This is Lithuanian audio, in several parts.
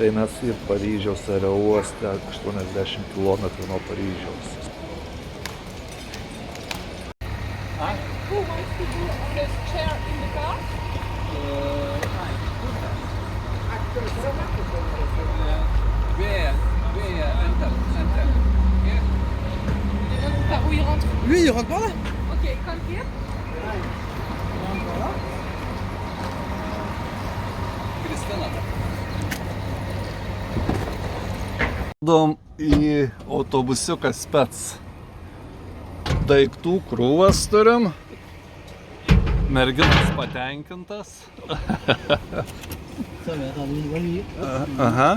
Tai mes ir Paryžiaus aerouoste 80 km nuo Paryžiaus. Who wants to do this chair in the car? Par où il rentre? Lui, il rentre par là. Ok, come here. Dom į autobusiuką spec. Daiktų krūvas turim. Merginas patenkintas. Aha.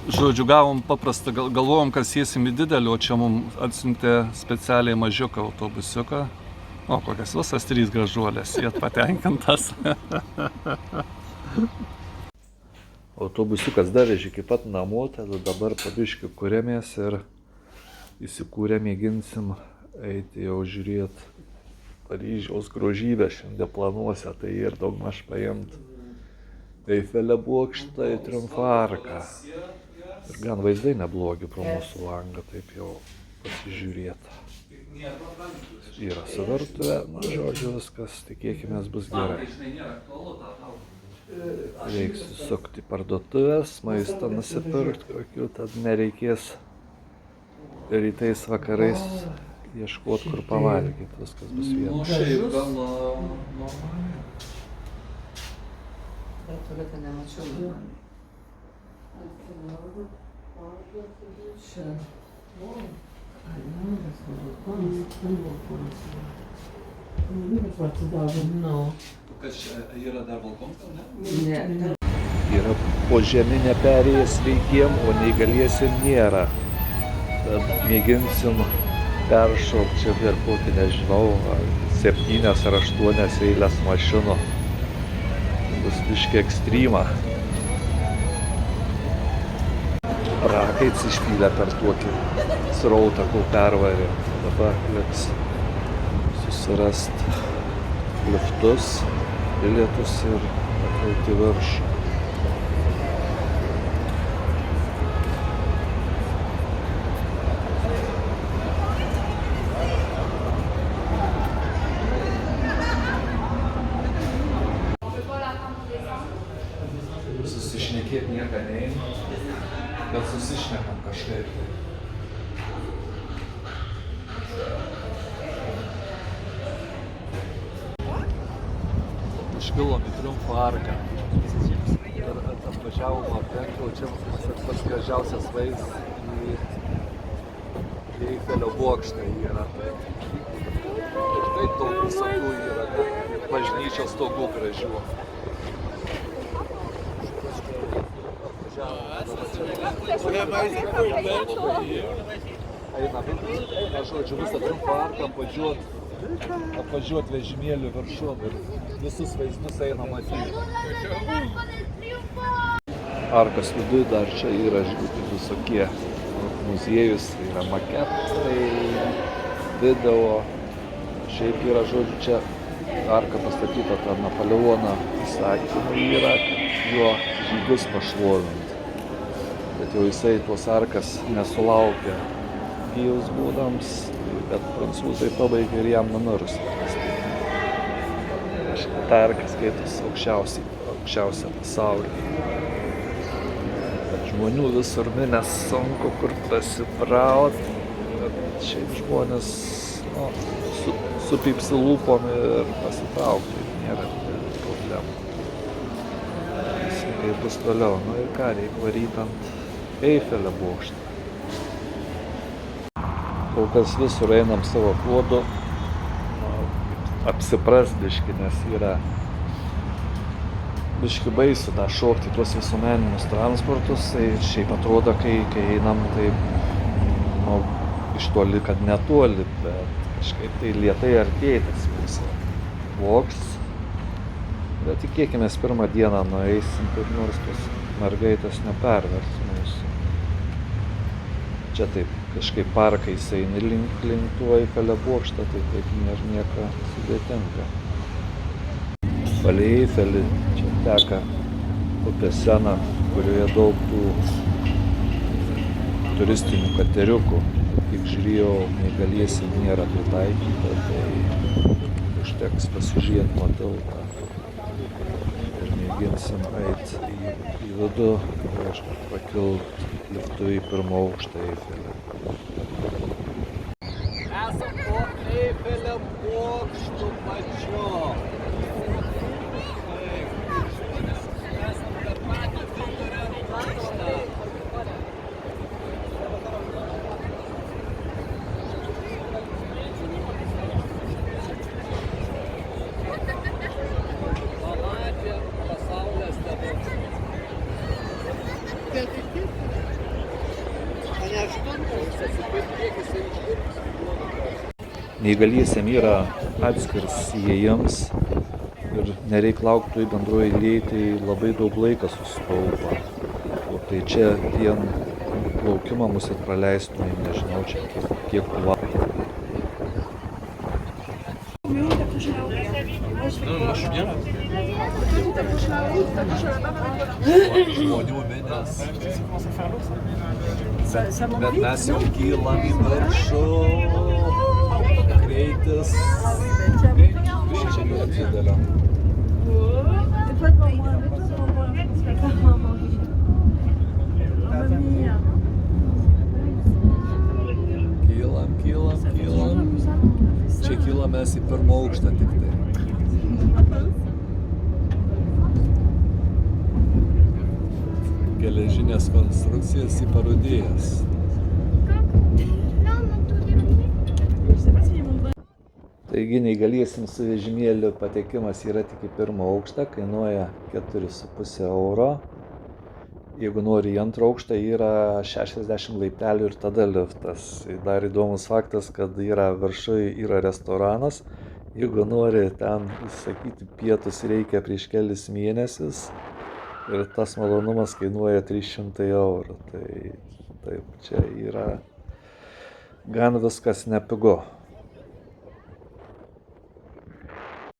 Žodžiu, gavom paprastą, galvojom, kad sėsim į didelį, o čia mums atsiuntė specialiai mažiuką autobusiuką. O, kokias visas 3 gražuolės, jie patenkintas. Autobusiukas davežė iki pat namo, tada dabar pabiškiu kuriamės ir įsikūrę mėginsim eiti jau žiūrėti Paryžiaus grožybę. Šiandien planuose tai ir daugmaž paimti Eifelio bokštą į Triumfo arką. Ir gan vaizdai neblogi pro mūsų langą, taip jau pasižiūrėta. Yra su virtuvė, žodžiu, viskas, tikėkimės, bus gerai. Reiks sukti parduotuvės, maistą nusipirkti, kokių tad nereikės rytais vakarais ieškoti, kur pavalgyti, viskas bus viena. Šiaip gal Dar tualetą nemačiau. Čia. Kas čia yra dar balkonas, Ne. Yra požeminė perėja sveikiem, o neįgaliesiem nėra. Tad mėginsim peršokti čia per kokį, nežinau, 7 ar 8 eilės mašinų. Bus biškį ekstrymą. Prakaits išpylė per tokį srautą, kol pervarė. Dabar liks susirasti liftus, bilietus ir pakilti viršų. Susišnekėt nieko neina, bet susišnekam kažkaip. Iškilom į Triumfo arką ir atvažiavom aplink, jau čia pats gražiausias vaizdas į Eifelio bokštą yra. Tai daug visokių yra, net bažnyčios stogų gražių. Eina, žodžiu, visą Triumfo arką apvažiuot vežimėlių viršun ir visus vaizdus eina matyti. Arkos viduj dar čia yra visokie muziejus, yra maketai, video. Šiaip yra, žodžiu, čia arka pastatyta tą Napoleono įsakymą yra, kad jo žygius pašlovint. Bet jau jisai tuos arkas nesulaukė Pijaus būdams, bet prancūzai pabaigė ir jam numirus. Ta arka skaitos aukščiausia pasaulyje. Bet žmonių visur minės sunku kur prasibraut. Bet šiaip žmonės supypsi lūpom ir pasitraukti, nėra problemų. Kaip bus toliau, nu ir ką, reikia varyti ant Eifelio bokštą. Kol kas visur einam savo klodu, apsiprast biškį, nes yra biškį baisu tą šokti tuos visuomeninius transportus. Tai šiaip atrodo, kai einam taip, iš toli, kad netoli, bet kažkaip tai lėtai artėja tas mūsų bokštas. Bet tikėkimės pirmą dieną nueisim, kaip nors tos mergaitės nepervers mūsų. Čia taip kažkaip parkais eini link tuo Eifelio bokštą, tai taip nėra nieko sudėtinga. Palei Eifelį čia teka upė Sena, kurioje daug tų turistinių kateriukų. Kiek žiūrėjau, neįgaliesiem nėra pritaikyta, tai užteks pasižiūrėti nuo tilto. Ir mėginsim eiti į vidų, reiškia, pakilt liftu į pirmą aukštą Eifelį. Esam po Eifelio bokštu pačiu. Esam per patį vidurio bokštą. Pamatė pasaulio stebuklą. Neįgaliesiem yra atskirs įėjimas ir nereik laukti bendroje eilėje, tai labai daug laiko susitaupo. O tai čia vien laukimą mus ir praleistumėm, nežinau čia kiek tų valandų. Žmonių minės. Bet mes jau kylam į viršų. Greitis. Čia nėra didelio. Kylam. Čia kylam mes į pirmą aukštą tik tai. Geležinės konstrukcijas į parodijas. Taigi neįgaliesiems su vežimėliu patekimas yra tik į pirmą aukštą, kainuoja 4,5 euro. Jeigu nori į antrą aukštą, yra 60 laiptelių ir tada liftas. Dar įdomus faktas, kad yra viršuje yra restoranas. Jeigu nori ten užsakyti pietus, reikia prieš kelis mėnesius. Ir tas malonumas kainuoja 300 eurų. Tai taip, čia yra gan viskas nepigu.